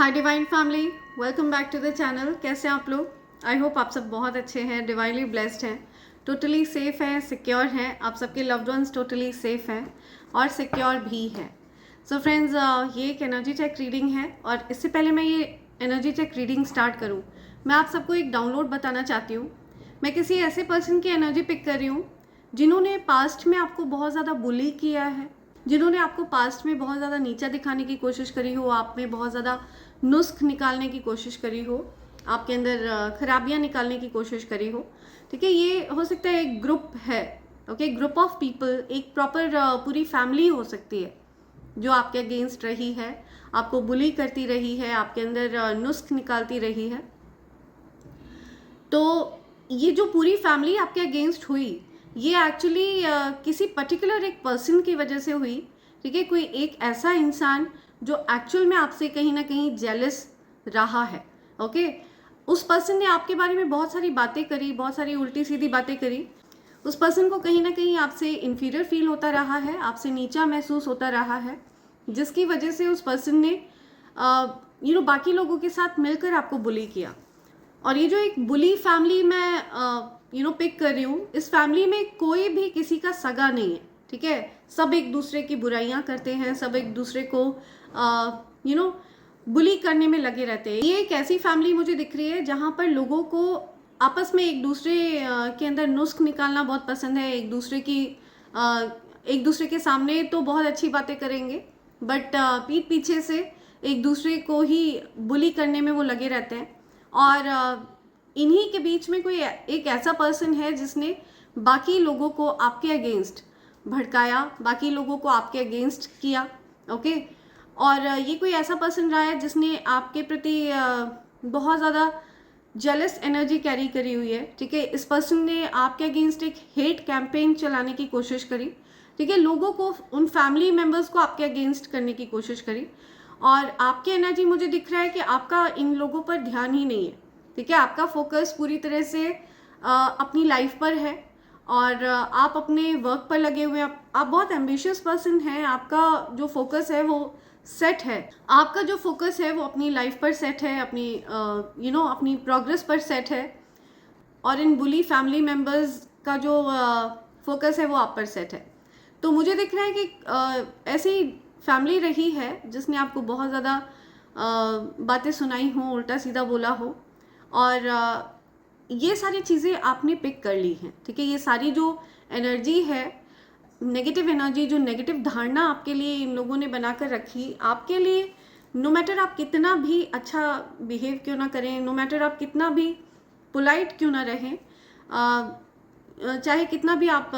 Hi divine family, welcome back to the channel. कैसे हैं आप लोग? आई होप आप सब बहुत अच्छे हैं, डिवाइनली ब्लेस्ड हैं, टोटली सेफ हैं, सिक्योर हैं। आप सबके लव्ड वंस टोटली सेफ हैं और सिक्योर भी हैं। सो फ्रेंड्स, ये एक एनर्जी चेक रीडिंग है और इससे पहले मैं ये एनर्जी चेक रीडिंग स्टार्ट करूं, मैं आप सबको एक डाउनलोड बताना चाहती हूँ। मैं किसी ऐसे पर्सन की एनर्जी पिक कर रही हूँ जिन्होंने पास्ट में आपको बहुत ज़्यादा बुली किया है, जिन्होंने आपको पास्ट में बहुत ज़्यादा नीचा दिखाने की कोशिश करी हो, आप में बहुत ज़्यादा नुस्ख निकालने की कोशिश करी हो, आपके अंदर खराबियाँ निकालने की कोशिश करी हो। ठीक है, ये हो सकता है एक ग्रुप है, ओके, ग्रुप ऑफ पीपल, एक प्रॉपर पूरी फैमिली हो सकती है जो आपके अगेंस्ट रही है, आपको बुली करती रही है, आपके अंदर नुस्ख निकालती रही है। तो ये जो पूरी फैमिली आपके अगेंस्ट हुई, ये एक्चुअली किसी पर्टिकुलर एक पर्सन की वजह से हुई। ठीक है, कोई एक ऐसा इंसान जो एक्चुअल में आपसे कहीं ना कहीं जेलस रहा है। ओके, उस पर्सन ने आपके बारे में बहुत सारी बातें करी, बहुत सारी उल्टी सीधी बातें करी। उस पर्सन को कहीं ना कहीं आपसे इन्फीरियर फील होता रहा है, आपसे नीचा महसूस होता रहा है, जिसकी वजह से उस पर्सन ने बाकी लोगों के साथ मिलकर आपको बुली किया। और ये जो एक बुली फैमिली मैं पिक कर रही हूँ, इस फैमिली में कोई भी किसी का सगा नहीं है। ठीक है, सब एक दूसरे की बुराइयां करते हैं, सब एक दूसरे को बुली करने में लगे रहते हैं। ये एक ऐसी फैमिली मुझे दिख रही है जहाँ पर लोगों को आपस में एक दूसरे के अंदर नुस्ख निकालना बहुत पसंद है। एक दूसरे के सामने तो बहुत अच्छी बातें करेंगे, बट पीठ पीछे से एक दूसरे को ही बुली करने में वो लगे रहते हैं। और इन्हीं के बीच में कोई एक ऐसा पर्सन है जिसने बाकी लोगों को आपके अगेंस्ट भड़काया, बाकी लोगों को आपके अगेंस्ट किया। ओके, और ये कोई ऐसा पर्सन रहा है जिसने आपके प्रति बहुत ज़्यादा जेलस एनर्जी कैरी करी हुई है। ठीक है, इस पर्सन ने आपके अगेंस्ट एक हेट कैंपेन चलाने की कोशिश करी। ठीक है, लोगों को, उन फैमिली मेम्बर्स को आपके अगेंस्ट करने की कोशिश करी। और आपकी एनर्जी मुझे दिख रहा है कि आपका इन लोगों पर ध्यान ही नहीं है। ठीक है, आपका फोकस पूरी तरह से अपनी लाइफ पर है और आप अपने वर्क पर लगे हुए हैं। आप बहुत एम्बिशियस पर्सन हैं, आपका जो फोकस है वो सेट है, आपका जो फोकस है वो अपनी लाइफ पर सेट है, अपनी अपनी प्रोग्रेस पर सेट है। और इन बुली फैमिली मेम्बर्स का जो फोकस है वो आप पर सेट है। तो मुझे दिख रहा है कि ऐसी फैमिली रही है जिसने आपको बहुत ज़्यादा बातें सुनाई हो, उल्टा सीधा बोला हो, और ये सारी चीज़ें आपने पिक कर ली हैं। ठीक है, ये सारी जो एनर्जी है, नेगेटिव एनर्जी, जो नेगेटिव धारणा आपके लिए इन लोगों ने बनाकर रखी, आपके लिए नो मैटर आप कितना भी अच्छा बिहेव क्यों ना करें, नो मैटर आप कितना भी पोलाइट क्यों ना रहें, चाहे कितना भी आप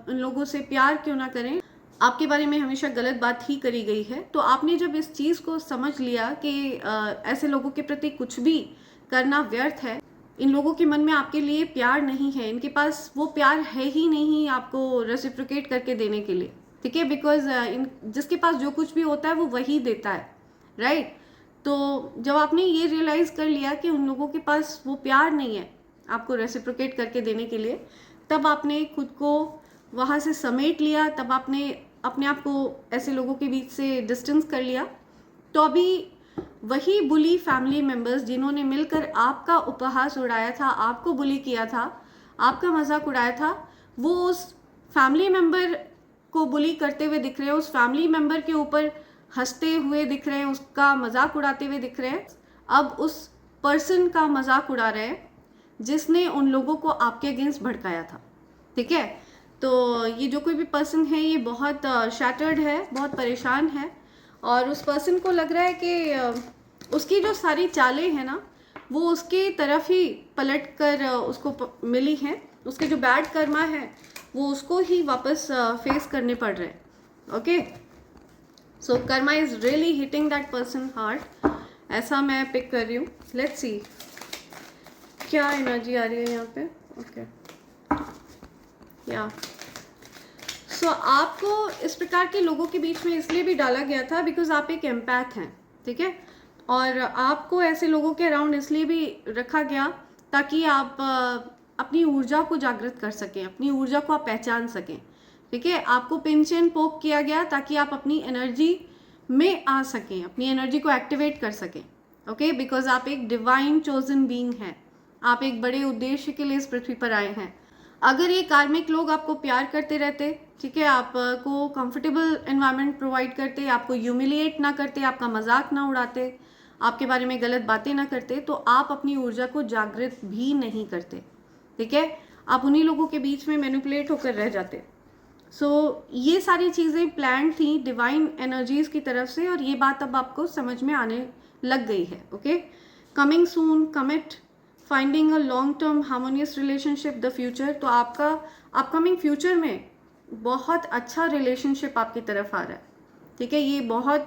इन लोगों से प्यार क्यों ना करें, आपके बारे में हमेशा गलत बात ही करी गई है। तो आपने जब इस चीज़ को समझ लिया कि ऐसे लोगों के प्रति कुछ भी करना व्यर्थ है, इन लोगों के मन में आपके लिए प्यार नहीं है, इनके पास वो प्यार है ही नहीं आपको रेसिप्रोकेट करके देने के लिए। ठीक है, बिकॉज जिसके पास जो कुछ भी होता है वो वही देता है, राइट? तो जब आपने ये रियलाइज़ कर लिया कि उन लोगों के पास वो प्यार नहीं है आपको रेसिप्रोकेट करके देने के लिए, तब आपने खुद को वहाँ से समेट लिया, तब आपने अपने आप को ऐसे लोगों के बीच से डिस्टेंस कर लिया। तो अभी वही बुली फैमिली मेम्बर्स जिन्होंने मिलकर आपका उपहास उड़ाया था, आपको बुली किया था, आपका मजाक उड़ाया था, वो उस फैमिली मेम्बर को बुली करते हुए दिख रहे हैं, उस फैमिली मेम्बर के ऊपर हंसते हुए दिख रहे हैं, उसका मजाक उड़ाते हुए दिख रहे हैं। अब उस पर्सन का मजाक उड़ा रहे हैं जिसने उन लोगों को आपके अगेंस्ट भड़काया था। ठीक है, तो ये जो कोई भी पर्सन है ये बहुत शैटर्ड है, बहुत परेशान है, और उस पर्सन को लग रहा है कि उसकी जो सारी चालें हैं ना वो उसकी तरफ ही पलट कर उसको मिली हैं, उसके जो बैड कर्मा है वो उसको ही वापस फेस करने पड़ रहे हैं। Okay, so karma is really hitting that person hard, ऐसा मैं पिक कर रही हूँ। लेट्स सी क्या एनर्जी आ रही है यहाँ पे। ओके, या सो आपको इस प्रकार के लोगों के बीच में इसलिए भी डाला गया था बिकॉज आप एक एम्पैथ हैं। ठीक है, और आपको ऐसे लोगों के अराउंड इसलिए भी रखा गया ताकि आप अपनी ऊर्जा को जागृत कर सकें, अपनी ऊर्जा को आप पहचान सकें। ठीक है, आपको पिंच एंड पोक किया गया ताकि आप अपनी एनर्जी में आ सकें, अपनी एनर्जी को एक्टिवेट कर सकें। ओके, बिकॉज आप एक डिवाइन चोजन बीइंग हैं, आप एक बड़े उद्देश्य के लिए इस पृथ्वी पर आए हैं। अगर ये कार्मिक लोग आपको प्यार करते रहते, ठीक है, आपको कंफर्टेबल एनवायरनमेंट प्रोवाइड करते, आपको ह्यूमिलिएट ना करते, आपका मजाक ना उड़ाते, आपके बारे में गलत बातें ना करते, तो आप अपनी ऊर्जा को जागृत भी नहीं करते, ठीक है, आप उन्हीं लोगों के बीच में मैनिपुलेट होकर रह जाते। सो ये सारी चीज़ें प्लान थी डिवाइन एनर्जीज की तरफ से, और ये बात अब आपको समझ में आने लग गई है। Okay, coming soon, commit, finding a long term harmonious relationship, the future. तो आपका अपकमिंग फ्यूचर में बहुत अच्छा रिलेशनशिप आपकी तरफ आ रहा है, ठीक है। ये बहुत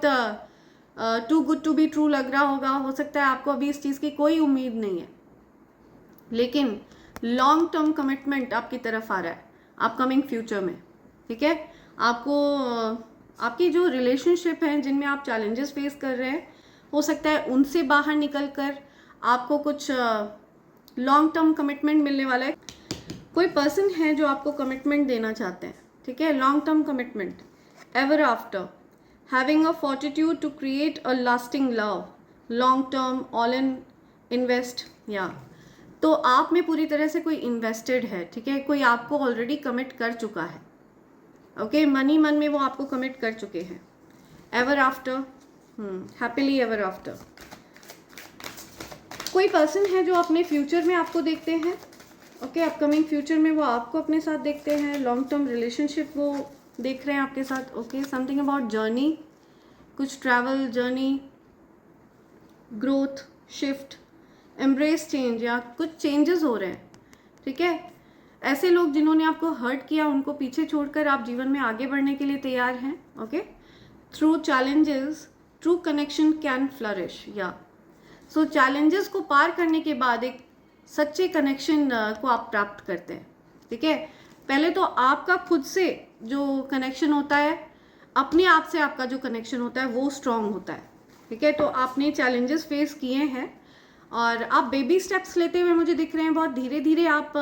too good to be true लग रहा होगा, हो सकता है आपको अभी इस चीज़ की कोई उम्मीद नहीं है, लेकिन लॉन्ग टर्म कमिटमेंट आपकी तरफ आ रहा है अपकमिंग फ्यूचर में, ठीक है। आपको आपकी जो रिलेशनशिप हैं जिनमें आप चैलेंजेस फेस कर रहे हैं, हो सकता है उनसे बाहर निकल कर आपको कुछ लॉन्ग टर्म कमिटमेंट मिलने वाला है। कोई पर्सन है जो आपको कमिटमेंट देना चाहते हैं, ठीक है, long term commitment, ever after, having a fortitude to create a lasting love, long term, all in invest, या तो आप में पूरी तरह से कोई इन्वेस्टेड है, ठीक है, कोई आपको ऑलरेडी कमिट कर चुका है। ओके, मनी मन में वो आपको कमिट कर चुके हैं। Ever after, happily ever after. कोई पर्सन है जो अपने फ्यूचर में आपको देखते हैं, ओके, अपकमिंग फ्यूचर में वो आपको अपने साथ देखते हैं, लॉन्ग टर्म रिलेशनशिप वो देख रहे हैं आपके साथ। ओके, समथिंग अबाउट जर्नी, कुछ travel, journey, growth, shift, embrace change, या कुछ चेंजेस हो रहे हैं, ठीक है। ऐसे लोग जिन्होंने आपको हर्ट किया उनको पीछे छोड़कर आप जीवन में आगे बढ़ने के लिए तैयार हैं। Okay, through challenges true connection can flourish, या सो चैलेंजेस को पार करने के बाद एक सच्चे कनेक्शन को आप प्राप्त करते हैं, ठीक है। पहले तो आपका खुद से जो कनेक्शन होता है, अपने आप से आपका जो कनेक्शन होता है वो स्ट्रांग होता है, ठीक है। तो आपने चैलेंजेस फेस किए हैं और आप बेबी स्टेप्स लेते हुए मुझे दिख रहे हैं, बहुत धीरे धीरे आप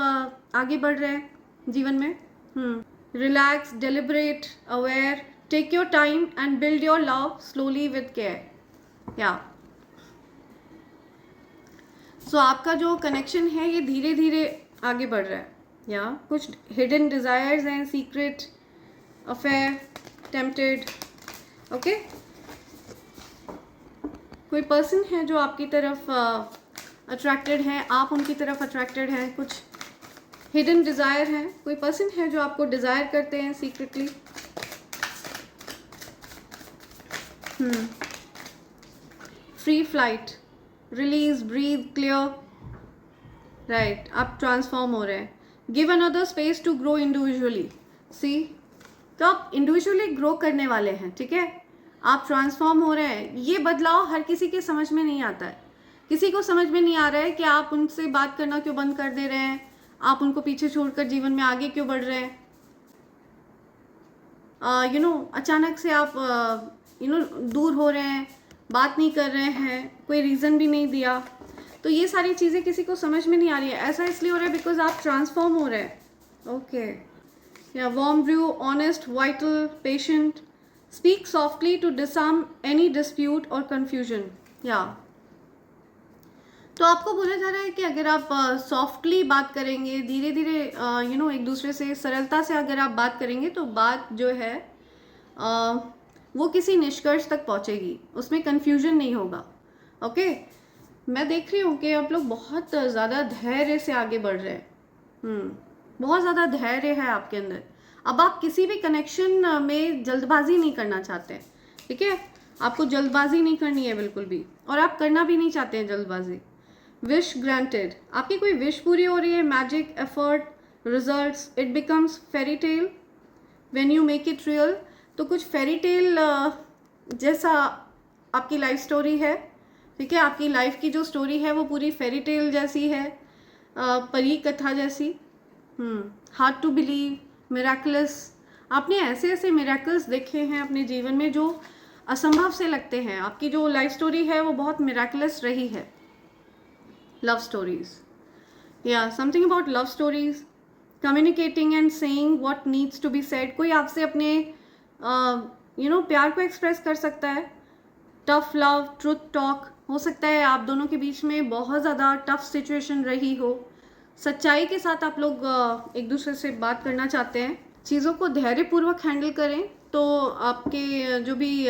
आगे बढ़ रहे हैं जीवन में। Relax, deliberate, aware, take your time and build your love slowly with care, या सो आपका जो कनेक्शन है ये धीरे धीरे आगे बढ़ रहा है, या कुछ हिडन डिजायर्स हैं, सीक्रेट अफेयर, टेम्पटेड। ओके, कोई पर्सन है जो आपकी तरफ अट्रैक्टेड है, आप उनकी तरफ अट्रैक्टेड हैं, कुछ हिडन डिज़ायर है, कोई पर्सन है जो आपको डिज़ायर करते हैं secretly. Free flight, release, breathe, clear, right, आप ट्रांसफॉर्म हो रहे हैं। Give another space to grow individually, see, तो आप इंडिविजुअली ग्रो करने वाले हैं, ठीक है, आप ट्रांसफॉर्म हो रहे हैं। ये बदलाव हर किसी के समझ में नहीं आता है, किसी को समझ में नहीं आ रहा है कि आप उनसे बात करना क्यों बंद कर दे रहे हैं, आप उनको पीछे छोड़कर जीवन में आगे क्यों बढ़ रहे हैं। अचानक से आप दूर हो रहे हैं, बात नहीं कर रहे हैं, कोई रीज़न भी नहीं दिया, तो ये सारी चीज़ें किसी को समझ में नहीं आ रही है। ऐसा इसलिए हो रहा है बिकॉज आप ट्रांसफॉर्म हो रहे हैं। ओके, या warm brew, honest, vital, patient, speak softly to disarm any dispute और कन्फ्यूजन, या तो आपको बोला जा रहा है कि अगर आप सॉफ्टली बात करेंगे, धीरे धीरे एक दूसरे से सरलता से अगर आप बात करेंगे तो बात जो है वो किसी निष्कर्ष तक पहुंचेगी, उसमें कन्फ्यूजन नहीं होगा। ओके, मैं देख रही हूँ कि आप लोग बहुत ज़्यादा धैर्य से आगे बढ़ रहे हैं। बहुत ज़्यादा धैर्य है आपके अंदर। अब आप किसी भी कनेक्शन में जल्दबाजी नहीं करना चाहते, ठीक है, आपको जल्दबाजी नहीं करनी है बिल्कुल भी, और आप करना भी नहीं चाहते हैं जल्दबाजी। विश ग्रांटेड, आपकी कोई विश पूरी हो रही है। Magic, effort, results, it becomes fairy tale when you make it real, तो कुछ फेरी टेल जैसा आपकी लाइफ स्टोरी है, ठीक है, आपकी लाइफ की जो स्टोरी है वो पूरी फेरी टेल जैसी है, परी कथा जैसी। हार्ड टू बिलीव, मिराकुलस, आपने ऐसे ऐसे मिराकल्स देखे हैं अपने जीवन में जो असंभव से लगते हैं। आपकी जो लाइफ स्टोरी है वो बहुत मिराकुलस रही है। लव स्टोरीज, या something about love stories, communicating and saying what needs to be said, कोई आपसे अपने प्यार को एक्सप्रेस कर सकता है, टफ लव, ट्रुथ टॉक। हो सकता है आप दोनों के बीच में बहुत ज़्यादा टफ सिचुएशन रही हो। सच्चाई के साथ आप लोग एक दूसरे से बात करना चाहते हैं। चीज़ों को धैर्यपूर्वक हैंडल करें तो आपके जो भी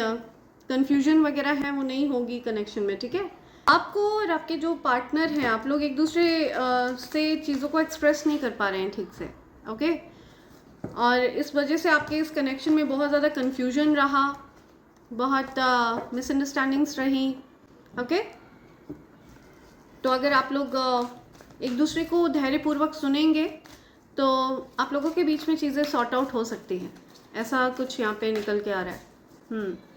कन्फ्यूजन वगैरह है वो नहीं होगी कनेक्शन में, ठीक है। आपको और आपके जो पार्टनर हैं, आप लोग एक दूसरे से चीज़ों को एक्सप्रेस नहीं कर पा रहे हैं ठीक से, ओके। और इस वजह से आपके इस कनेक्शन में बहुत ज़्यादा कन्फ्यूजन रहा, बहुत मिसअंडरस्टैंडिंग्स रही, ओके। तो अगर आप लोग एक दूसरे को धैर्यपूर्वक सुनेंगे तो आप लोगों के बीच में चीज़ें सॉर्ट आउट हो सकती हैं, ऐसा कुछ यहाँ पे निकल के आ रहा है।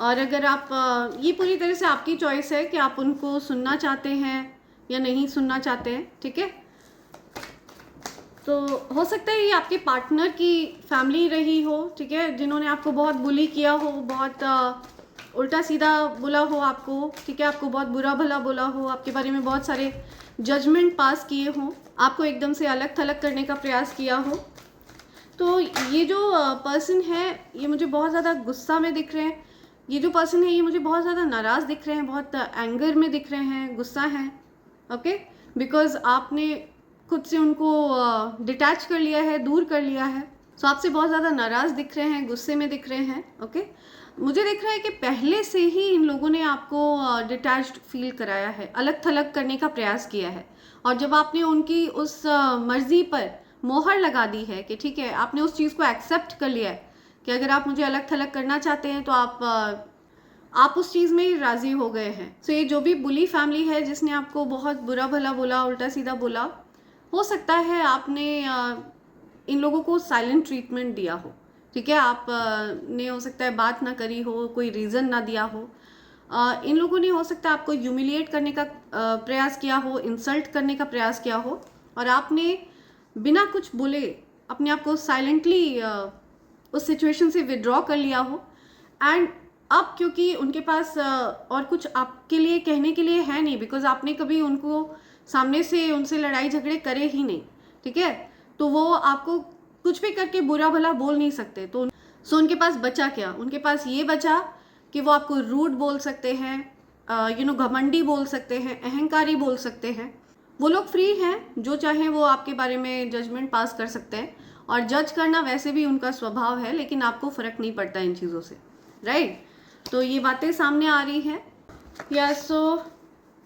और अगर आप ये पूरी तरह से आपकी चॉइस है कि आप उनको सुनना चाहते हैं या नहीं सुनना चाहते हैं, ठीक है। तो हो सकता है ये आपके पार्टनर की फैमिली रही हो, ठीक है, जिन्होंने आपको बहुत बुली किया हो, बहुत उल्टा सीधा बोला हो आपको, ठीक है, आपको बहुत बुरा भला बोला हो, आपके बारे में बहुत सारे जजमेंट पास किए हों, आपको एकदम से अलग थलग करने का प्रयास किया हो। तो ये जो पर्सन है ये मुझे बहुत ज़्यादा गुस्सा में दिख रहे हैं। ये जो पर्सन है ये मुझे बहुत ज़्यादा नाराज़ दिख रहे हैं, बहुत एंगर में दिख रहे हैं, गुस्सा हैं, ओके। बिकॉज आपने खुद से उनको डिटैच कर लिया है, दूर कर लिया है। सो आपसे बहुत ज़्यादा नाराज़ दिख रहे हैं, गुस्से में दिख रहे हैं, ओके। मुझे दिख रहा है कि पहले से ही इन लोगों ने आपको डिटैच्ड फील कराया है, अलग थलग करने का प्रयास किया है। और जब आपने उनकी उस मर्ज़ी पर मोहर लगा दी है कि ठीक है, आपने उस चीज़ को एक्सेप्ट कर लिया है कि अगर आप मुझे अलग थलग करना चाहते हैं तो आप उस चीज़ में राज़ी हो गए हैं। सो ये जो भी बुली फैमिली है जिसने आपको बहुत बुरा भला बोला, उल्टा सीधा बोला, हो सकता है आपने इन लोगों को साइलेंट ट्रीटमेंट दिया हो, ठीक है। आप ने हो सकता है बात ना करी हो, कोई रीज़न ना दिया हो। इन लोगों ने हो सकता है आपको ह्यूमिलिएट करने का प्रयास किया हो, इंसल्ट करने का प्रयास किया हो, और आपने बिना कुछ बोले अपने आप को साइलेंटली उस सिचुएशन से विड्रॉ कर लिया हो। एंड अब क्योंकि उनके पास और कुछ आपके लिए कहने के लिए है नहीं, बिकॉज आपने कभी उनको सामने से उनसे लड़ाई झगड़े करे ही नहीं, ठीक है, तो वो आपको कुछ भी करके बुरा भला बोल नहीं सकते। तो सो उनके पास बचा क्या? उनके पास ये बचा कि वो आपको रूड बोल सकते हैं, घमंडी बोल सकते हैं, अहंकारी बोल सकते हैं। वो लोग फ्री हैं, जो चाहें वो आपके बारे में जजमेंट पास कर सकते हैं, और जज करना वैसे भी उनका स्वभाव है, लेकिन आपको फ़र्क नहीं पड़ता इन चीज़ों से, राइट। तो ये बातें सामने आ रही हैं। या सो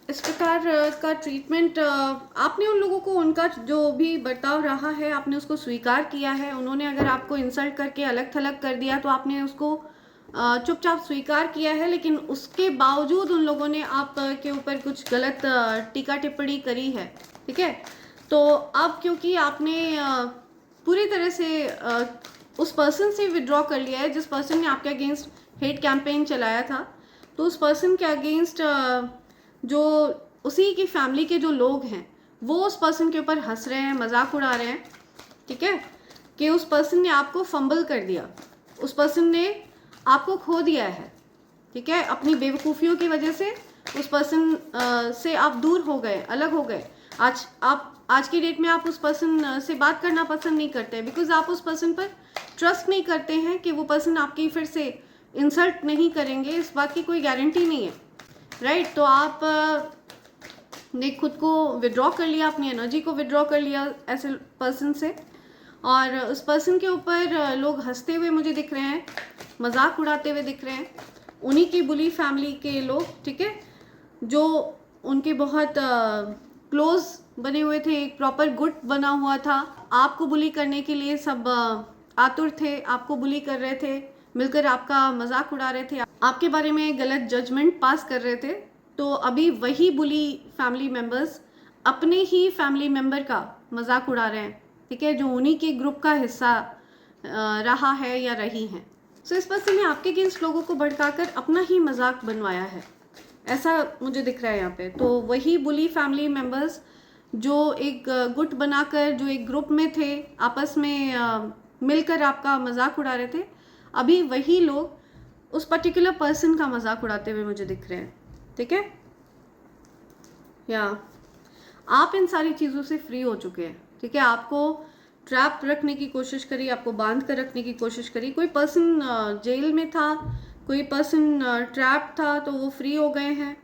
इस प्रकार का ट्रीटमेंट आपने उन लोगों को, उनका जो भी बर्ताव रहा है आपने उसको स्वीकार किया है। उन्होंने अगर आपको इंसल्ट करके अलग थलग कर दिया तो आपने उसको चुपचाप स्वीकार किया है, लेकिन उसके बावजूद उन लोगों ने आप के ऊपर कुछ गलत टीका टिप्पणी करी है, ठीक है। तो अब क्योंकि आपने पूरी तरह से उस पर्सन से विड्रॉ कर लिया है जिस पर्सन ने आपके अगेंस्ट हेट कैंपेन चलाया था, तो उस पर्सन के अगेंस्ट जो उसी की फैमिली के जो लोग हैं वो उस पर्सन के ऊपर हंस रहे हैं, मजाक उड़ा रहे हैं, ठीक है, कि उस पर्सन ने आपको फंबल कर दिया, उस पर्सन ने आपको खो दिया है, ठीक है। अपनी बेवकूफ़ियों की वजह से उस पर्सन से आप दूर हो गए, अलग हो गए। आज की डेट में आप उस पर्सन से बात करना पसंद नहीं करते, बिकॉज आप उस पर्सन पर ट्रस्ट नहीं करते हैं कि वो पर्सन आपकी फिर से इंसल्ट नहीं करेंगे। इस बात की कोई गारंटी नहीं है, राइट। तो आप ने खुद को विड्रॉ कर लिया, अपनी एनर्जी को विड्रॉ कर लिया ऐसे पर्सन से, और उस पर्सन के ऊपर लोग हंसते हुए मुझे दिख रहे हैं, मजाक उड़ाते हुए दिख रहे हैं, उन्हीं की बुली फैमिली के लोग, ठीक है, जो उनके बहुत क्लोज बने हुए थे, एक प्रॉपर गुट बना हुआ था। आपको बुली करने के लिए सब आतुर थे, आपको बुली कर रहे थे, मिलकर आपका मजाक उड़ा रहे थे, आपके बारे में गलत जजमेंट पास कर रहे थे। तो अभी वही बुली फैमिली मेम्बर्स अपने ही फैमिली मेम्बर का मजाक उड़ा रहे हैं, ठीक है, जो उन्हीं के ग्रुप का हिस्सा रहा है या रही हैं। सो इस पर्सन ने आपके अगेंस्ट लोगों को भड़काकर अपना ही मजाक बनवाया है, ऐसा मुझे दिख रहा है यहाँ पे। तो वही बुली फैमिली मेम्बर्स जो एक गुट बनाकर, जो एक ग्रुप में थे, आपस में मिलकर आपका मजाक उड़ा रहे थे, अभी वही लोग उस पर्टिकुलर पर्सन का मजाक उड़ाते हुए मुझे दिख रहे हैं, ठीक है। या आप इन सारी चीज़ों से फ्री हो चुके हैं, ठीक है। आपको ट्रैप रखने की कोशिश करी, आपको बांध कर रखने की कोशिश करी। कोई पर्सन जेल में था, कोई पर्सन ट्रैप था तो वो फ्री हो गए हैं।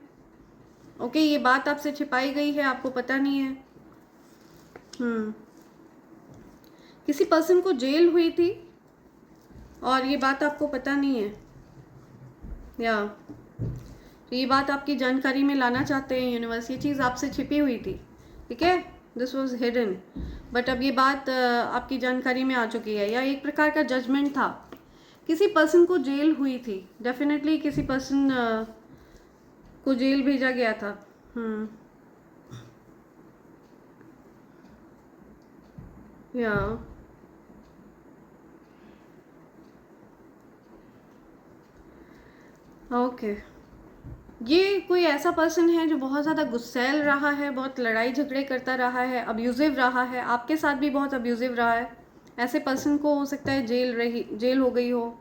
ओके, ये बात आपसे छिपाई गई है, आपको पता नहीं है। किसी पर्सन को जेल हुई थी और ये बात आपको पता नहीं है, या तो ये बात आपकी जानकारी में लाना चाहते हैं यूनिवर्स। ये चीज़ आपसे छिपी हुई थी, ठीक है, दिस वॉज हिडन, बट अब ये बात आपकी जानकारी में आ चुकी है। या एक प्रकार का जजमेंट था, किसी पर्सन को जेल हुई थी, डेफिनेटली किसी पर्सन को जेल भेजा गया था। या ओके, ये कोई ऐसा पर्सन है जो बहुत ज़्यादा गुस्सैल रहा है, बहुत लड़ाई झगड़े करता रहा है, अब्यूज़िव रहा है, आपके साथ भी बहुत अब्यूज़िव रहा है। ऐसे पर्सन को हो सकता है जेल हो गई हो,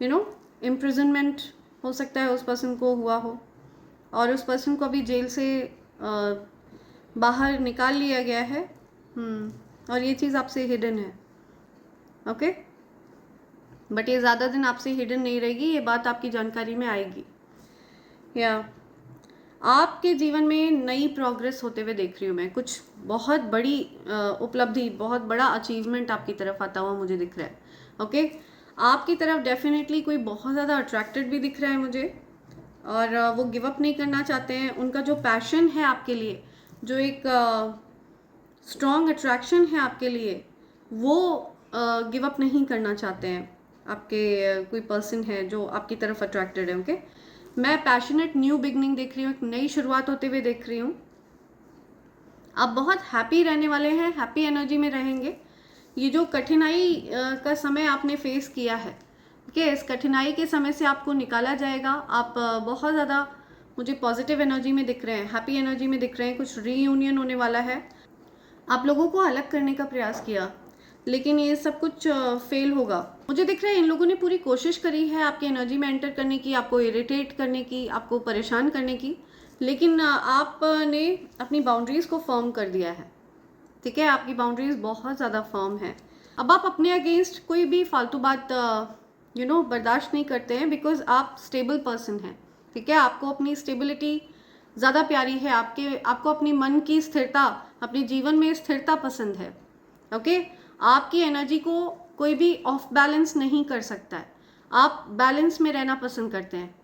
यू नो, इम्प्रिजनमेंट हो सकता है उस पर्सन को हुआ हो, और उस पर्सन को अभी जेल से बाहर निकाल लिया गया है। और ये चीज़ आपसे हिडन है। ओके, बट ये ज़्यादा दिन आपसे हिडन नहीं रहेगी, ये बात आपकी जानकारी में आएगी। या आपके जीवन में नई प्रोग्रेस होते हुए देख रही हूँ मैं, कुछ बहुत बड़ी उपलब्धि, बहुत बड़ा अचीवमेंट आपकी तरफ आता हुआ मुझे दिख रहा है। ओके, आपकी तरफ डेफिनेटली कोई बहुत ज़्यादा अट्रैक्टेड भी दिख रहा है मुझे, और वो गिव अप नहीं करना चाहते हैं। उनका जो पैशन है आपके लिए, जो एक स्ट्रॉन्ग अट्रैक्शन है आपके लिए, वो गिव अप नहीं करना चाहते हैं। आपके कोई पर्सन है जो आपकी तरफ अट्रैक्टेड है। ओके, मैं पैशनेट न्यू बिगनिंग देख रही हूँ, एक नई शुरुआत होते हुए देख रही हूँ। आप बहुत हैप्पी रहने वाले हैं, हैप्पी एनर्जी में रहेंगे। ये जो कठिनाई का समय आपने फेस किया है, ओके, इस कठिनाई के समय से आपको निकाला जाएगा। आप बहुत ज़्यादा मुझे पॉजिटिव एनर्जी में दिख रहे हैं, हैप्पी एनर्जी में दिख रहे हैं। कुछ रीयूनियन होने वाला है। आप लोगों को अलग करने का प्रयास किया, लेकिन ये सब कुछ फेल होगा। मुझे दिख रहा है इन लोगों ने पूरी कोशिश करी है आपकी एनर्जी में एंटर करने की, आपको इरिटेट करने की, आपको परेशान करने की, लेकिन आपने अपनी बाउंड्रीज को फर्म कर दिया है। ठीक है, आपकी बाउंड्रीज बहुत ज़्यादा फर्म है। अब आप अपने अगेंस्ट कोई भी फालतू बात बर्दाश्त नहीं करते हैं, बिकॉज आप स्टेबल पर्सन हैं। ठीक है, आपको अपनी स्टेबिलिटी ज़्यादा प्यारी है, आपको अपनी मन की स्थिरता, अपने जीवन में स्थिरता पसंद है। ओके, आपकी एनर्जी को कोई भी ऑफ बैलेंस नहीं कर सकता है। आप बैलेंस में रहना पसंद करते हैं।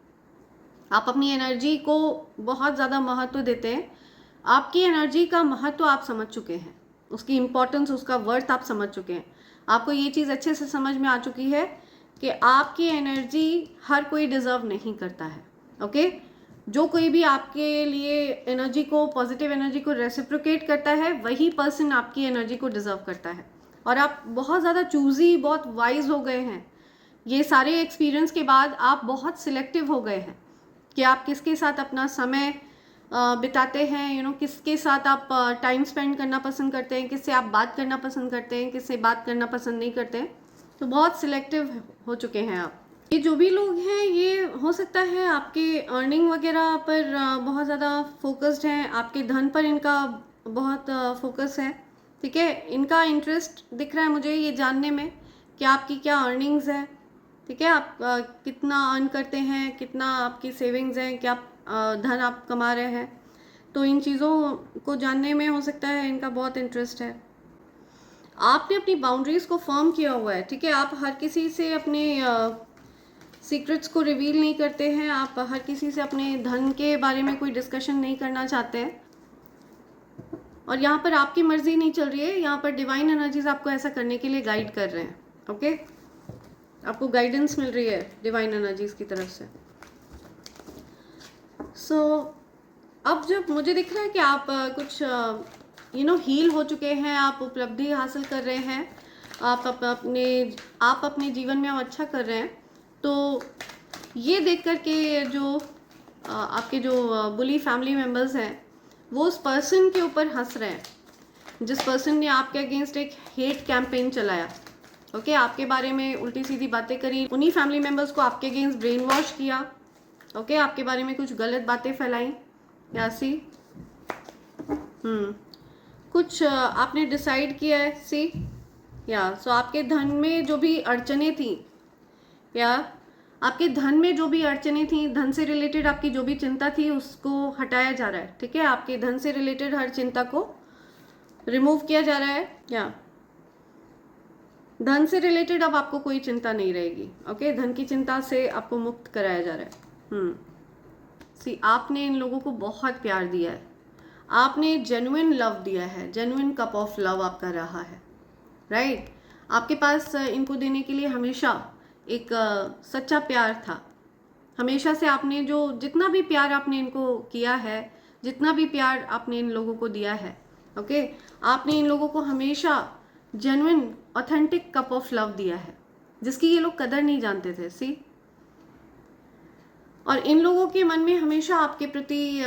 आप अपनी एनर्जी को बहुत ज़्यादा महत्व देते हैं। आपकी एनर्जी का महत्व आप समझ चुके हैं, उसकी इम्पोर्टेंस, उसका वर्थ आप समझ चुके हैं। आपको ये चीज़ अच्छे से समझ में आ चुकी है कि आपकी एनर्जी हर कोई डिज़र्व नहीं करता है। ओके, जो कोई भी आपके लिए एनर्जी को, पॉजिटिव एनर्जी को रेसिप्रोकेट करता है, वही पर्सन आपकी एनर्जी को डिज़र्व करता है। और आप बहुत ज़्यादा चूज़ी, बहुत वाइज हो गए हैं। ये सारे एक्सपीरियंस के बाद आप बहुत सिलेक्टिव हो गए हैं कि आप किसके साथ अपना समय बिताते हैं, किसके साथ आप टाइम स्पेंड करना पसंद करते हैं, किससे आप बात करना पसंद करते हैं, किससे बात करना पसंद नहीं करते हैं। तो बहुत सिलेक्टिव हो चुके हैं आप। ये जो भी लोग हैं, ये हो सकता है आपके अर्निंग वगैरह पर बहुत ज़्यादा फोकस्ड हैं, आपके धन पर इनका बहुत फोकस है। ठीक है, इनका इंटरेस्ट दिख रहा है मुझे ये जानने में कि आपकी क्या अर्निंग्स है। ठीक है, आप कितना अर्न करते हैं, कितना आपकी सेविंग्स हैं, क्या धन आप कमा रहे हैं। तो इन चीज़ों को जानने में हो सकता है इनका बहुत इंटरेस्ट है। आपने अपनी बाउंड्रीज़ को फर्म किया हुआ है। ठीक है, आप हर किसी से अपने सीक्रेट्स को रिवील नहीं करते हैं। आप हर किसी से अपने धन के बारे में कोई डिस्कशन नहीं करना चाहते हैं। और यहाँ पर आपकी मर्जी नहीं चल रही है, यहाँ पर डिवाइन एनर्जीज आपको ऐसा करने के लिए गाइड कर रहे हैं। ओके, आपको गाइडेंस मिल रही है डिवाइन एनर्जीज की तरफ से। सो अब जब मुझे दिख रहा है कि आप कुछ हील हो चुके हैं, आप उपलब्धि हासिल कर रहे हैं, आप अपने जीवन में आप अच्छा कर रहे हैं, तो ये देख कर के जो आपके जो बुली फैमिली मेम्बर्स हैं, वो उस पर्सन के ऊपर हंस रहे हैं जिस पर्सन ने आपके अगेंस्ट एक हेट कैंपेन चलाया। ओके, आपके बारे में उल्टी सीधी बातें करी, उन्हीं फैमिली मेम्बर्स को आपके अगेंस्ट ब्रेन वॉश किया। ओके, आपके बारे में कुछ गलत बातें फैलाई, या सी कुछ आपने डिसाइड किया है, सी या सो आपके धन में जो भी अड़चने थी, या आपके धन में जो भी अड़चने थी, धन से रिलेटेड आपकी जो भी चिंता थी, उसको हटाया जा रहा है। ठीक है, आपके धन से रिलेटेड हर चिंता को रिमूव किया जा रहा है। या धन से रिलेटेड अब आपको कोई चिंता नहीं रहेगी। ओके, धन की चिंता से आपको मुक्त कराया जा रहा है। सी, आपने इन लोगों को बहुत प्यार दिया है, आपने जेन्युइन लव दिया है, जेन्युइन कप ऑफ लव आपका रहा है, राइट। आपके पास इनको देने के लिए हमेशा एक सच्चा प्यार था। हमेशा से आपने जो जितना भी प्यार आपने इनको किया है, जितना भी प्यार आपने इन लोगों को दिया है, ओके, आपने इन लोगों को हमेशा genuine authentic cup of love दिया है, जिसकी ये लोग कदर नहीं जानते थे। सी, और इन लोगों के मन में हमेशा आपके प्रति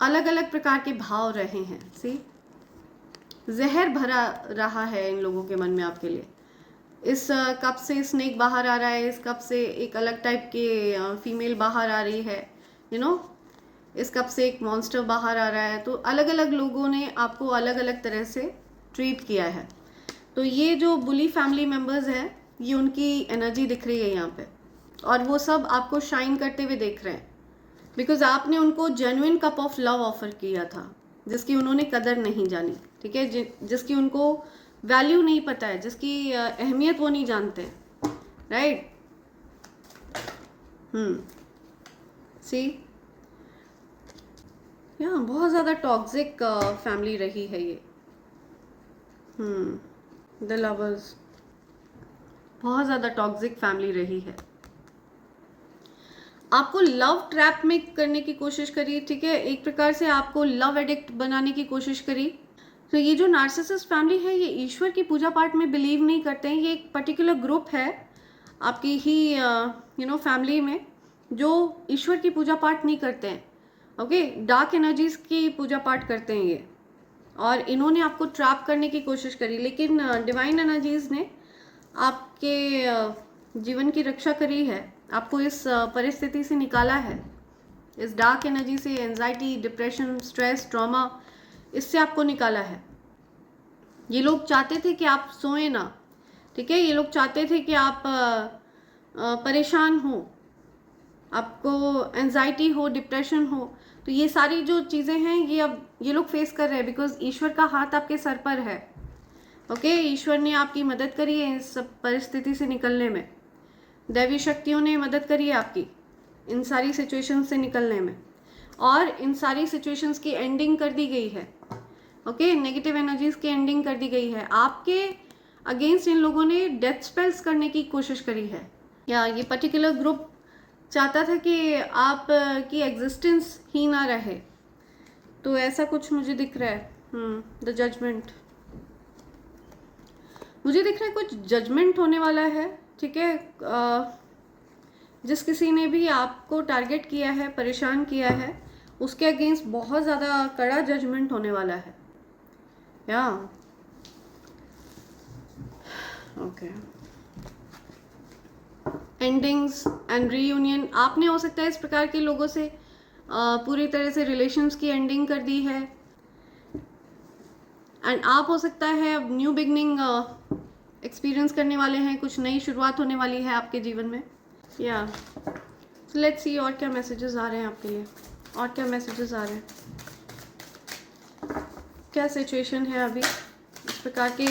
अलग अलग प्रकार के भाव रहे हैं। सी, जहर भरा रहा है इन लोगों के मन में आपके लिए। इस कप से स्नेक बाहर आ रहा है, इस कप से एक अलग टाइप के फीमेल बाहर आ रही है, इस कप से एक मॉन्स्टर बाहर आ रहा है। तो अलग अलग लोगों ने आपको अलग अलग तरह से ट्रीट किया है। तो ये जो बुली फैमिली मेम्बर्स हैं, ये उनकी एनर्जी दिख रही है यहाँ पे, और वो सब आपको शाइन करते हुए देख रहे हैं, बिकॉज आपने उनको genuine cup of love offer किया था, जिसकी उन्होंने कदर नहीं जानी। ठीक है, जिसकी उनको वैल्यू नहीं पता है, जिसकी अहमियत वो नहीं जानते, राइट। सी, यहाँ बहुत ज़्यादा टॉक्सिक फैमिली रही है ये। द लवर्स, बहुत ज़्यादा टॉक्सिक फैमिली रही है। आपको लव ट्रैप में करने की कोशिश करी। ठीक है, एक प्रकार से आपको लव एडिक्ट बनाने की कोशिश करी। तो ये जो नार्सिसिस्ट फैमिली है, ये ईश्वर की पूजा पाठ में बिलीव नहीं करते हैं। ये एक पर्टिकुलर ग्रुप है आपकी ही फैमिली में, जो ईश्वर की पूजा पाठ नहीं करते हैं। ओके, डार्क एनर्जीज की पूजा पाठ करते हैं ये, और इन्होंने आपको ट्रैप करने की कोशिश करी, लेकिन डिवाइन एनर्जीज ने आपके जीवन की रक्षा करी है, आपको इस परिस्थिति से निकाला है, इस डार्क एनर्जी से, एंजाइटी, डिप्रेशन, स्ट्रेस, ट्रॉमा, इससे आपको निकाला है। ये लोग चाहते थे कि आप सोए ना। ठीक है, ये लोग चाहते थे कि आप परेशान हो, आपको एंजाइटी हो, डिप्रेशन हो। तो ये सारी जो चीज़ें हैं, ये अब ये लोग फेस कर रहे हैं, बिकॉज ईश्वर का हाथ आपके सर पर है। ओके, ईश्वर ने आपकी मदद करी है इस परिस्थिति से निकलने में। दैवी शक्तियों ने मदद करी है आपकी इन सारी सिचुएशन से निकलने में, और इन सारी सिचुएशंस की एंडिंग कर दी गई है। ओके, नेगेटिव एनर्जीज की एंडिंग कर दी गई है। आपके अगेंस्ट इन लोगों ने डेथ स्पेल्स करने की कोशिश करी है, या ये पर्टिकुलर ग्रुप चाहता था कि आप की एग्जिस्टेंस ही ना रहे। तो ऐसा कुछ मुझे दिख रहा है। द जजमेंट, मुझे दिख रहा है कुछ जजमेंट होने वाला है। ठीक है, जिस किसी ने भी आपको टारगेट किया है, परेशान किया है, उसके अगेंस्ट बहुत ज़्यादा कड़ा जजमेंट होने वाला है। या ओके, एंडिंग्स एंड रीयूनियन। आपने हो सकता है इस प्रकार के लोगों से पूरी तरह से रिलेशंस की एंडिंग कर दी है, एंड आप हो सकता है अब न्यू बिगनिंग एक्सपीरियंस करने वाले हैं, कुछ नई शुरुआत होने वाली है आपके जीवन में। या लेट्स सी और क्या मैसेजेस आ रहे हैं आपके लिए, और क्या मैसेजेस आ रहे हैं, क्या सिचुएशन है अभी इस प्रकार के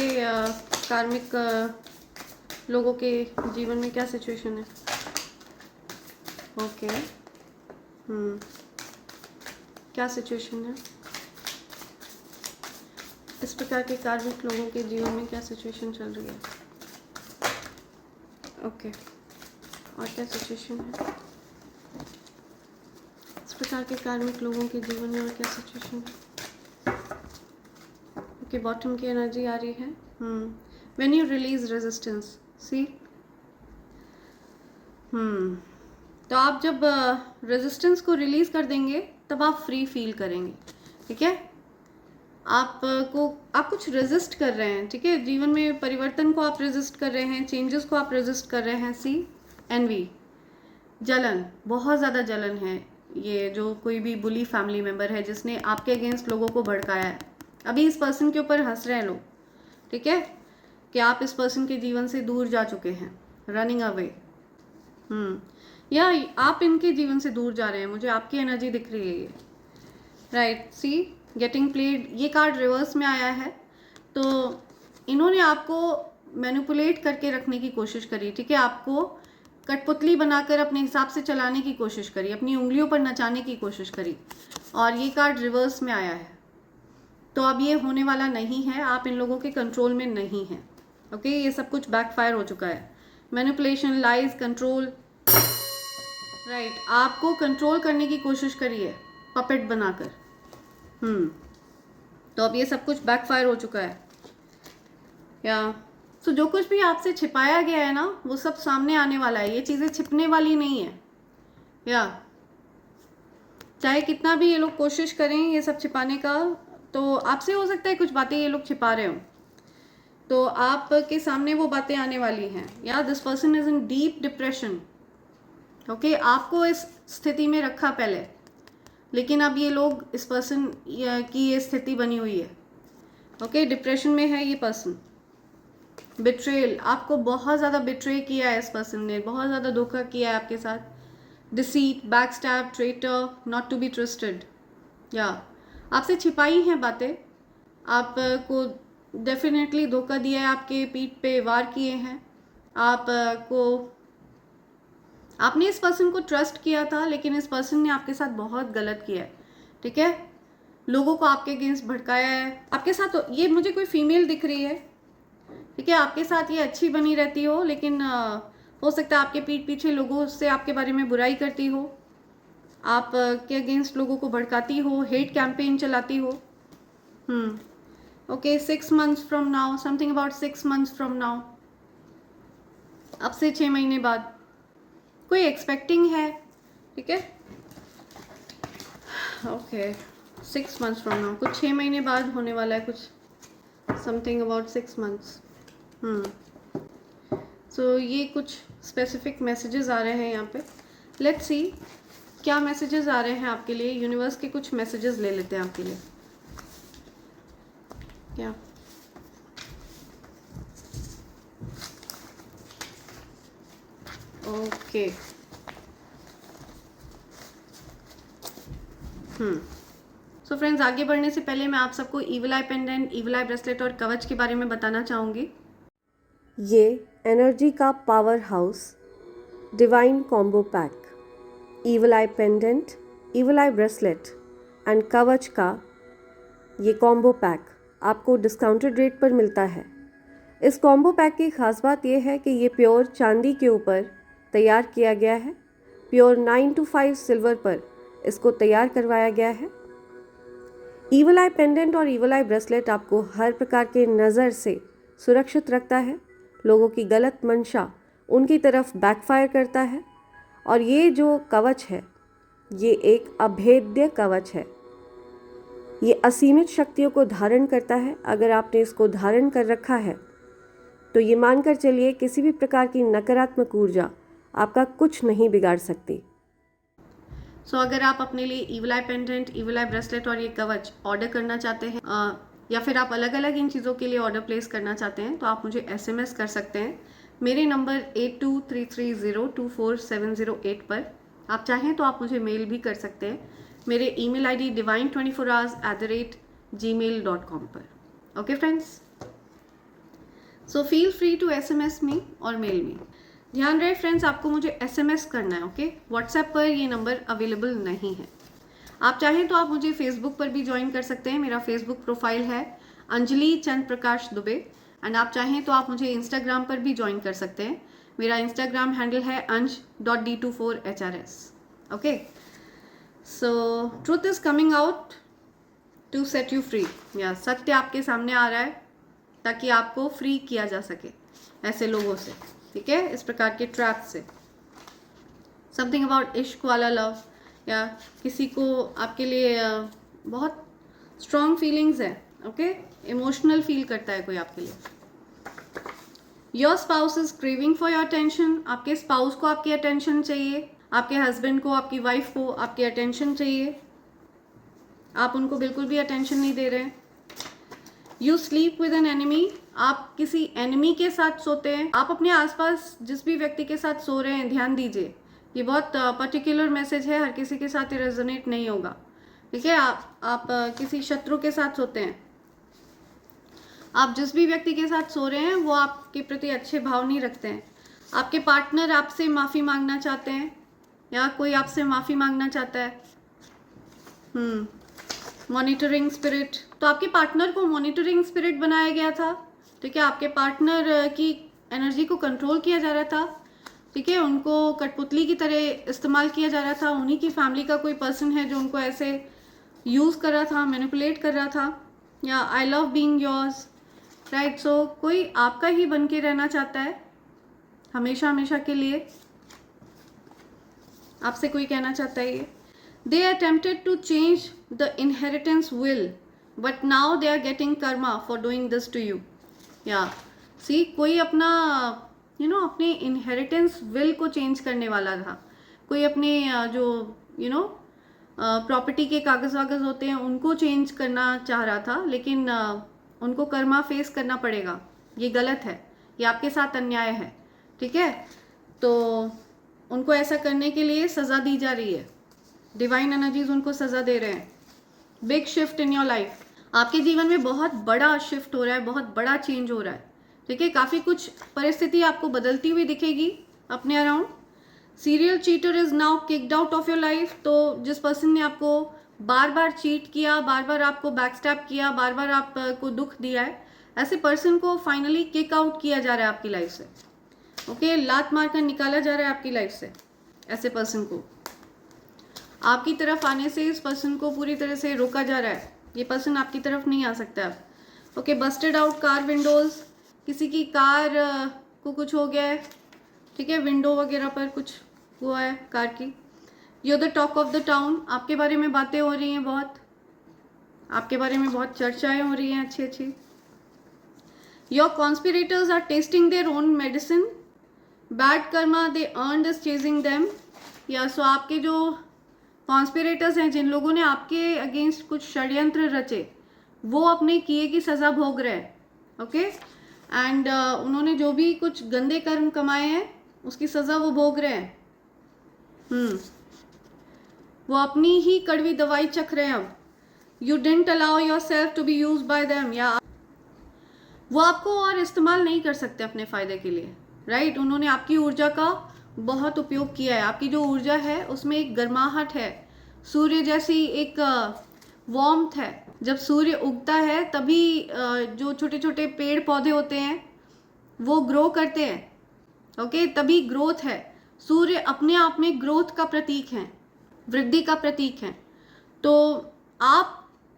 कार्मिक लोगों के जीवन में, क्या सिचुएशन है। ओके, क्या सिचुएशन है इस प्रकार के कार्मिक लोगों के जीवन में, क्या सिचुएशन चल रही है। ओके, और क्या सिचुएशन है इस प्रकार के कार्मिक लोगों के जीवन में, और क्या सिचुएशन है। ओके, बॉटम की एनर्जी आ रही है। व्हेन यू रिलीज रेजिस्टेंस, सी, तो आप जब रेजिस्टेंस को रिलीज कर देंगे, तब आप फ्री फील करेंगे। ठीक है, आप कुछ रेजिस्ट कर रहे हैं। ठीक है, जीवन में परिवर्तन को आप रेजिस्ट कर रहे हैं, चेंजेस को आप रेजिस्ट कर रहे हैं। सी, एनवी, जलन, बहुत ज़्यादा जलन है। ये जो कोई भी बुली फैमिली मेम्बर है जिसने आपके अगेंस्ट लोगों को भड़काया है, अभी इस पर्सन के ऊपर हंस रहे हैं लोग। ठीक है, कि आप इस पर्सन के जीवन से दूर जा चुके हैं, रनिंग अवे। या आप इनके जीवन से दूर जा रहे हैं, मुझे आपकी एनर्जी दिख रही है ये, राइट। सी गेटिंग प्लेड, ये कार्ड रिवर्स में आया है। तो इन्होंने आपको मैनिपुलेट करके रखने की कोशिश करी, ठीक है, आपको कठपुतली बनाकर अपने हिसाब से चलाने की कोशिश करी, अपनी उंगलियों पर नचाने की कोशिश करी, और ये कार्ड रिवर्स में आया है। तो अब ये होने वाला नहीं है, आप इन लोगों के कंट्रोल में नहीं हैं, ओके। ये सब कुछ बैकफायर हो चुका है। मैनिपुलेशन, लाइज, कंट्रोल, राइट, आपको कंट्रोल करने की कोशिश करी है पपेट बनाकर। तो अब ये सब कुछ बैकफायर हो चुका है। या तो जो कुछ भी आपसे छिपाया गया है ना, वो सब सामने आने वाला है। ये चीज़ें छिपने वाली नहीं है। या चाहे कितना भी ये लोग कोशिश करें ये सब छिपाने का, तो आपसे हो सकता है कुछ बातें ये लोग छिपा रहे हो, तो आपके सामने वो बातें आने वाली हैं। या this person is in deep depression, okay. आपको इस स्थिति में रखा पहले, लेकिन अब ये लोग, इस पर्सन की ये स्थिति बनी हुई है, ओके। डिप्रेशन में है ये पर्सन। बिट्रेल, आपको बहुत ज़्यादा बिट्रे किया है इस पर्सन ने, बहुत ज़्यादा धोखा किया है आपके साथ। Deceit, backstab, traitor, not to be trusted. या आपसे छिपाई हैं बातें, आपको डेफिनेटली धोखा दिया है, आपके पीठ पे वार किए हैं, आपने इस पर्सन को ट्रस्ट किया था, लेकिन इस पर्सन ने आपके साथ बहुत गलत किया है, ठीक है। लोगों को आपके अगेंस्ट भड़काया है। आपके साथ ये मुझे कोई फीमेल दिख रही है, ठीक है, आपके साथ ये अच्छी बनी रहती हो, लेकिन हो सकता है आपके पीठ पीछे लोगों से आपके बारे में बुराई करती हो, आप के अगेंस्ट लोगों को भड़काती हो, हेट कैंपेन चलाती हो। Okay, 6 months from now, something about 6 months from now, अब से 6 महीने बाद कोई एक्सपेक्टिंग है, ठीक है। ओके, 6 months फ्रॉम नाउ, कुछ 6 महीने बाद होने वाला है कुछ, समथिंग अबाउट 6 months। सो ये कुछ स्पेसिफिक मैसेजेस आ रहे हैं यहाँ पे। लेट्स सी क्या मैसेजेस आ रहे हैं आपके लिए। यूनिवर्स के कुछ मैसेजेस ले लेते हैं आपके लिए। क्या ओके, सो फ्रेंड्स, आगे बढ़ने से पहले मैं आप सबको ईविल आई पेंडेंट, ईविल आई ब्रेसलेट और कवच के बारे में बताना चाहूँगी। ये एनर्जी का power house divine combo pack, evil I pendant, evil I bracelet and कवच का ये कॉम्बो पैक आपको डिस्काउंटेड रेट पर मिलता है। इस कॉम्बो पैक की ख़ास बात यह है कि ये प्योर चांदी के ऊपर तैयार किया गया है, प्योर 925 सिल्वर पर इसको तैयार करवाया गया है। ईविल आई पेंडेंट और ईविल आई ब्रेसलेट आपको हर प्रकार के नज़र से सुरक्षित रखता है, लोगों की गलत मंशा उनकी तरफ बैकफायर करता है। और ये जो कवच है ये एक अभेद्य कवच है, ये असीमित शक्तियों को धारण करता है। अगर आपने इसको धारण कर रखा है तो ये मानकर चलिए किसी भी प्रकार की नकारात्मक ऊर्जा आपका कुछ नहीं बिगाड़ सकती। सो अगर आप अपने लिए ईविल आई पेंडेंट, ईविल आई ब्रेसलेट और ये कवच ऑर्डर करना चाहते हैं, या फिर आप अलग अलग इन चीज़ों के लिए ऑर्डर प्लेस करना चाहते हैं, तो आप मुझे SMS कर सकते हैं मेरे नंबर 8233024708 पर। आप चाहें तो आप मुझे मेल भी कर सकते हैं मेरे ईमेल ID divine24hours@gmail.com पर। Okay friends, so feel free to SMS me और मेल मी। ध्यान रहे फ्रेंड्स, आपको मुझे SMS करना है, ओके। व्हाट्सएप पर ये नंबर अवेलेबल नहीं है। आप चाहें तो आप मुझे फेसबुक पर भी ज्वाइन कर सकते हैं। मेरा फेसबुक प्रोफाइल है अंजलि चंद प्रकाश दुबे, एंड आप चाहें तो आप मुझे इंस्टाग्राम पर भी ज्वाइन कर सकते हैं। मेरा इंस्टाग्राम हैंडल है anj.d24hrs। Okay, so truth is coming out to set you free. या सत्य आपके सामने आ रहा है ताकि आपको फ्री किया जा सके ऐसे लोगों से, ठीक है, इस प्रकार के ट्रैप से। समथिंग अबाउट इश्क वाला लव, या किसी को आपके लिए बहुत स्ट्रॉन्ग फीलिंग्स है, ओके, इमोशनल फील करता है कोई आपके लिए। Your spouse is craving for your attention, आपके स्पाउस को आपकी अटेंशन चाहिए, आपके हस्बैंड को, आपकी वाइफ को आपकी अटेंशन चाहिए, आप उनको बिल्कुल भी अटेंशन नहीं दे रहे हैं। You sleep with an enemy, आप किसी एनिमी के साथ सोते हैं। आप अपने आसपास जिस भी व्यक्ति के साथ सो रहे हैं ध्यान दीजिए, ये बहुत पर्टिकुलर मैसेज है, हर किसी के साथ ये रेजोनेट नहीं होगा, ठीक है। आप किसी शत्रु के साथ सोते हैं। आप जिस भी व्यक्ति के साथ सो रहे हैं वो आपके प्रति अच्छे भाव नहीं रखते हैं। आपके पार्टनर आपसे माफ़ी मांगना चाहते हैं या कोई आपसे माफ़ी मांगना चाहता है। मॉनिटरिंग स्पिरिट, तो आपके पार्टनर को मॉनिटरिंग स्पिरिट बनाया गया था, ठीक है। आपके पार्टनर की एनर्जी को कंट्रोल किया जा रहा था, ठीक है। उनको कठपुतली की तरह इस्तेमाल किया जा रहा था। उन्हीं की फैमिली का कोई पर्सन है जो उनको ऐसे यूज़ कर रहा था, मैनिपुलेट कर रहा था। या I love being yours, right. So कोई आपका ही बन के रहना चाहता है हमेशा हमेशा के लिए, आपसे कोई कहना चाहता है ये। They attempted to change the inheritance will, but now they are getting karma for doing this to you. Yeah, see, कोई अपना अपने inheritance will को change करने वाला था। कोई अपने जो प्रॉपर्टी के कागज वागज होते हैं उनको चेंज करना चाह रहा था, लेकिन उनको कर्मा फेस करना पड़ेगा। ये गलत है, ये आपके साथ अन्याय है, ठीक है। तो उनको ऐसा करने के लिए सज़ा दी जा रही है, डिवाइन एनर्जीज उनको सज़ा दे रहे हैं। Big shift in your life, आपके जीवन में बहुत बड़ा शिफ्ट हो रहा है, बहुत बड़ा चेंज हो रहा है, ठीक है। काफ़ी कुछ परिस्थिति आपको बदलती हुई दिखेगी अपने around. Serial cheater is now kicked out of your life, तो जिस पर्सन ने आपको बार बार चीट किया, बार बार आपको बैकस्टैप किया, बार बार आपको दुख दिया है, ऐसे पर्सन को फाइनली किक आउट किया जा रहा है आपकी लाइफ से, ओके। लात मार कर निकाला जा रहा है आपकी लाइफ से। ऐसे पर्सन को आपकी तरफ आने से इस पर्सन को पूरी तरह से रोका जा रहा है। ये पर्सन आपकी तरफ नहीं आ सकता अब, okay. Busted out car Windows, किसी की कार को कुछ हो गया है, ठीक है। विंडो वगैरह पर कुछ हुआ है कार की। You the talk of the town, आपके बारे में बातें हो रही हैं, बहुत आपके बारे में बहुत चर्चाएं हो रही हैं अच्छी अच्छी। Your conspirators are tasting their own medicine, bad karma they earned is chasing them. या सो आपके जो कॉन्स्पिरेटर्स हैं, जिन लोगों ने आपके अगेंस्ट कुछ षड्यंत्र रचे, वो अपने किए की सज़ा भोग रहे हैं, ओके। एंड उन्होंने जो भी कुछ गंदे कर्म कमाए हैं उसकी सज़ा वो भोग रहे हैं। वो अपनी ही कड़वी दवाई चख रहे हैं अब। You didn't allow your self to be used by them, या वो आपको और इस्तेमाल नहीं कर सकते अपने फ़ायदे के लिए, राइट। उन्होंने आपकी ऊर्जा का बहुत उपयोग किया है। आपकी जो ऊर्जा है उसमें एक गर्माहट है, सूर्य जैसी एक वार्मथ है। जब सूर्य उगता है तभी जो छोटे छोटे पेड़ पौधे होते हैं वो ग्रो करते हैं, ओके। तभी ग्रोथ है। सूर्य अपने आप में ग्रोथ का प्रतीक है, वृद्धि का प्रतीक है। तो आप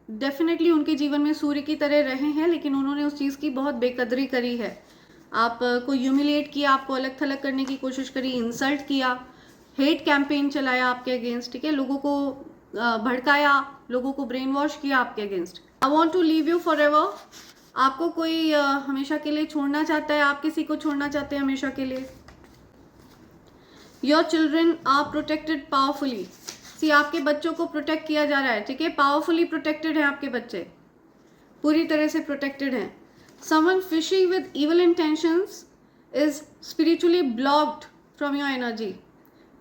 डेफिनेटली उनके जीवन में सूर्य की तरह रहे हैं, लेकिन उन्होंने उस चीज़ की बहुत बेकदरी करी है। आपको ह्यूमिलेट किया, आपको अलग थलग करने की कोशिश करी, इंसल्ट किया, हेट कैंपेन चलाया आपके अगेंस्ट, ठीक है। लोगों को भड़काया, लोगों को ब्रेन वॉश किया आपके अगेंस्ट। I want to leave you for ever, आपको कोई हमेशा के लिए छोड़ना चाहता है, आप किसी को छोड़ना चाहते हैं हमेशा के लिए। Your children are protected powerfully, see आपके बच्चों को प्रोटेक्ट किया जा रहा है, ठीक है। पावरफुली प्रोटेक्टेड है आपके बच्चे, पूरी तरह से प्रोटेक्टेड हैं। Someone fishy with evil intentions is spiritually blocked from your energy.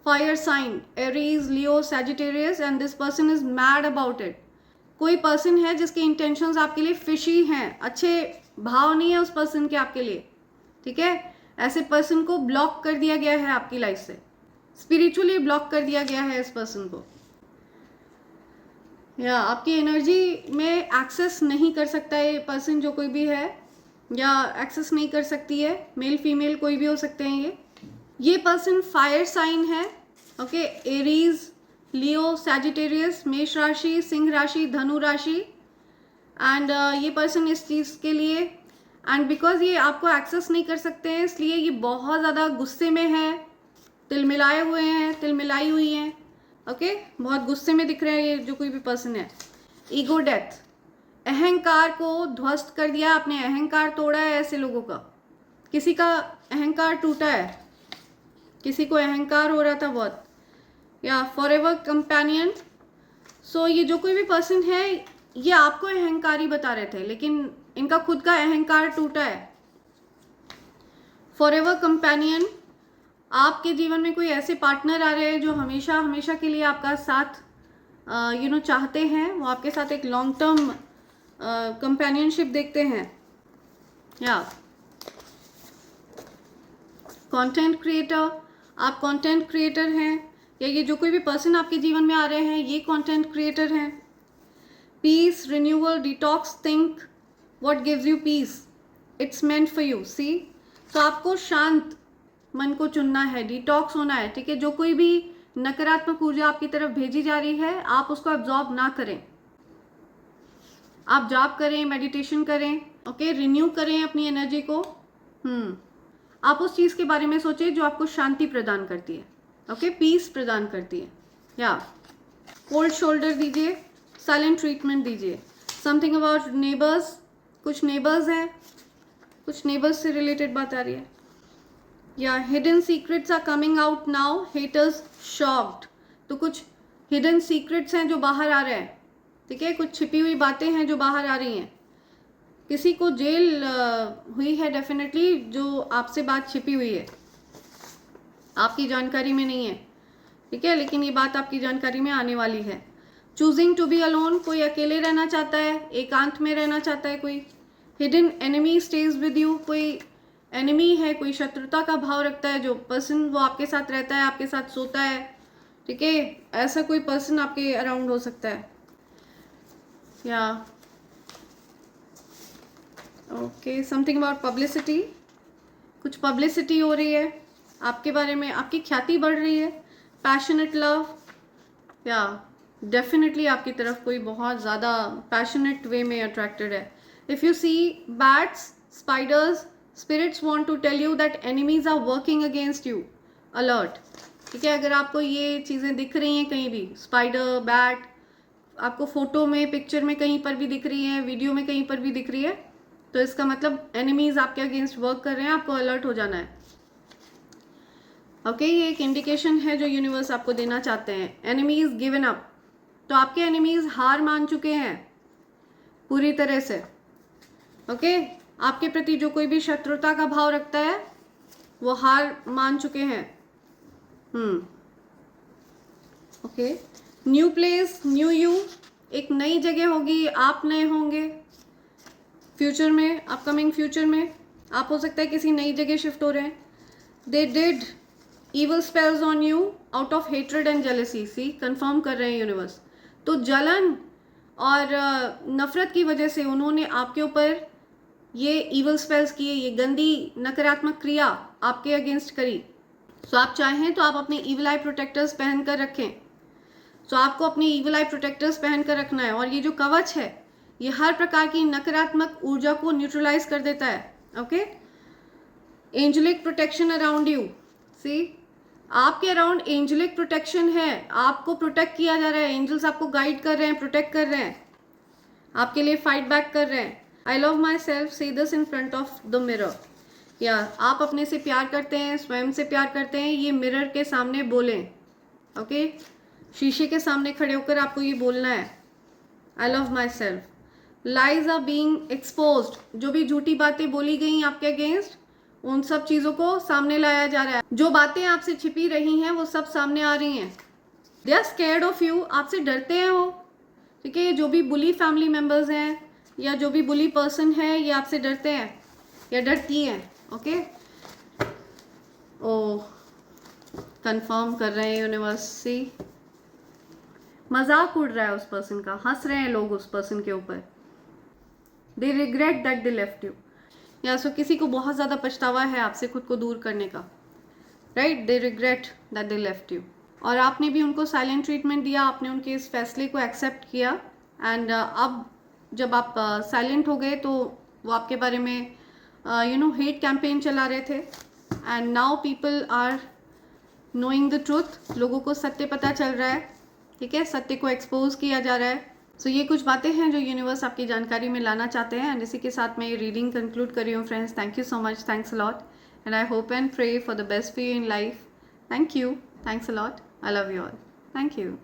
Fire sign, Aries, Leo, Sagittarius, and this person is mad about it. कोई पर्सन है जिसके इंटेंशंस आपके लिए फिशी हैं, अच्छे भाव नहीं है उस पर्सन के आपके लिए, ठीक है। ऐसे पर्सन को ब्लॉक कर दिया गया है आपकी लाइफ से, स्पिरिचुअली ब्लॉक कर दिया गया है इस पर्सन को। या आपकी एनर्जी में एक्सेस नहीं कर सकता है ये पर्सन, जो कोई भी है, या एक्सेस नहीं कर सकती है। मेल फीमेल कोई भी हो सकते हैं ये पर्सन फायर साइन है, ओके। एरीज, लियो, सैजिटेरियस, मेष राशि, सिंह राशि, धनु राशि। एंड ये पर्सन इस चीज़ के लिए, एंड बिकॉज ये आपको एक्सेस नहीं कर सकते हैं इसलिए ये बहुत ज़्यादा गुस्से में है, तिलमिलाए हुए हैं, तिलमिलाई हुई हैं, ओके। बहुत गुस्से में दिख रहे हैं ये जो कोई भी पर्सन है। ईगो डेथ, अहंकार को ध्वस्त कर दिया आपने, अहंकार तोड़ा है ऐसे लोगों का। किसी का अहंकार टूटा है, किसी को अहंकार हो रहा था बहुत। या फॉरएवर कंपेनियन, सो ये जो कोई भी पर्सन है ये आपको अहंकारी बता रहे थे, लेकिन इनका खुद का अहंकार टूटा है। फॉरएवर कंपेनियन, आपके जीवन में कोई ऐसे पार्टनर आ रहे हैं जो हमेशा हमेशा के लिए आपका साथ चाहते हैं, वो आपके साथ एक लॉन्ग टर्म कंपेनियनशिप देखते हैं। या कंटेंट क्रिएटर, आप कंटेंट क्रिएटर हैं, या ये जो कोई भी पर्सन आपके जीवन में आ रहे हैं ये कंटेंट क्रिएटर हैं। Peace, renewal, detox, think what gives you peace, it's meant for you. See, तो आपको शांत मन को चुनना है, डिटॉक्स होना है, ठीक है। जो कोई भी नकारात्मक ऊर्जा आपकी तरफ भेजी जा रही है आप उसको एब्जॉर्ब ना करें। आप जाप करें, मेडिटेशन करें, ओके, रिन्यू करें अपनी एनर्जी को। आप उस चीज़ के बारे में सोचें जो आपको शांति प्रदान करती है, ओके, पीस प्रदान करती है। या कोल्ड शोल्डर दीजिए, साइलेंट ट्रीटमेंट दीजिए। समथिंग अबाउट नेबर्स, कुछ नेबर्स हैं, कुछ नेबर्स से रिलेटेड बात आ रही है। या hidden secrets are coming out now, haters shocked, तो कुछ हिडन सीक्रेट्स हैं जो बाहर आ रहे हैं, ठीक है, कुछ छिपी हुई बातें हैं जो बाहर आ रही हैं। किसी को जेल हुई है डेफिनेटली, जो आपसे बात छिपी हुई है, आपकी जानकारी में नहीं है, ठीक है, लेकिन ये बात आपकी जानकारी में आने वाली है। चूजिंग टू बी अलोन, कोई अकेले रहना चाहता है, एकांत में रहना चाहता है कोई। Hidden enemy stage with you, कोई एनिमी है, कोई शत्रुता का भाव रखता है जो पर्सन, वो आपके साथ रहता है, आपके साथ सोता है, ठीक है, ऐसा कोई पर्सन आपके अराउंड हो सकता है। या ओके, समथिंग अबाउट पब्लिसिटी, कुछ पब्लिसिटी हो रही है आपके बारे में, आपकी ख्याति बढ़ रही है। पैशनेट लव, या डेफिनेटली आपकी तरफ कोई बहुत ज़्यादा पैशनेट वे में अट्रैक्टेड है। If you see bats, spiders, spirits want to tell you that enemies are working against you, alert, ठीक है। अगर आपको ये चीज़ें दिख रही हैं कहीं भी, स्पाइडर, बैट, आपको फोटो में, पिक्चर में कहीं पर भी दिख रही है, वीडियो में कहीं पर भी दिख रही है, तो इसका मतलब एनिमीज आपके अगेंस्ट वर्क कर रहे हैं, आपको अलर्ट हो जाना है। ओके, ये एक इंडिकेशन है जो यूनिवर्स आपको देना चाहते हैं। एनिमीज गिवन अप, तो आपके एनिमीज हार मान चुके हैं पूरी तरह से, ओके। आपके प्रति जो कोई भी शत्रुता का भाव रखता है वो हार मान चुके हैं। Okay, new place, new you, एक नई जगह होगी, आप नए होंगे फ्यूचर में, अपकमिंग फ्यूचर में आप हो सकता है किसी नई जगह शिफ्ट हो रहे हैं। They did evil spells on you out of hatred and jealousy, सी कंफर्म कर रहे हैं यूनिवर्स। तो जलन और नफरत की वजह से उन्होंने आपके ऊपर ये evil spells किए, ये गंदी नकारात्मक क्रिया आपके अगेंस्ट करी। सो आप चाहें तो आप अपने evil eye protectors पहन कर रखें। सो आपको अपने evil eye protectors पहन कर रखना है, और ये जो कवच है ये हर प्रकार की नकारात्मक ऊर्जा को न्यूट्रलाइज कर देता है। Okay, angelic protection around you, see आपके अराउंड एंजेलिक प्रोटेक्शन है, आपको प्रोटेक्ट किया जा रहा है, एंजल्स आपको गाइड कर रहे हैं, प्रोटेक्ट कर रहे हैं, आपके लिए फाइट बैक कर रहे हैं। आई लव माई सेल्फ, से this in front of the mirror, या आप अपने से प्यार करते हैं, स्वयं से प्यार करते हैं, ये मिरर के सामने बोलें। ओके, शीशे के सामने खड़े होकर आपको ये बोलना है, I love my self. Lies are being exposed, जो भी झूठी बातें बोली गई आपके अगेंस्ट उन सब चीज़ों को सामने लाया जा रहा है। जो बातें आपसे छिपी रही हैं वो सब सामने आ रही हैं। They are scared of you, आपसे डरते हैं वो, ठीक है। जो भी बुली फैमिली मेम्बर्स हैं या जो भी बुली पर्सन है ये आपसे डरते हैं या डरती हैं। ओके, ओ कंफर्म कर रहे हैं यूनिवर्स, सी मजाक उड़ रहा है उस पर्सन का, हंस रहे हैं लोग उस पर्सन के ऊपर। They regret that they left you, या सो किसी को बहुत ज़्यादा पछतावा है आपसे खुद को दूर करने का, right. They regret that they left you, और आपने भी उनको साइलेंट ट्रीटमेंट दिया, आपने उनके इस फैसले को एक्सेप्ट किया। एंड अब जब आप साइलेंट हो गए तो वो आपके बारे में हेट कैंपेन चला रहे थे, and now people are knowing the truth, लोगों को सत्य पता चल रहा है, ठीक है, सत्य को एक्सपोज किया जा रहा है। सो ये कुछ बातें हैं जो यूनिवर्स आपकी जानकारी में लाना चाहते हैं। एंड इसी के साथ मैं ये रीडिंग कंक्लूड कर रही हूँ friends. Thank you so much, thanks a lot, and I hope and pray for the best for you in life. Thank you, thanks a lot, I love you all, thank you.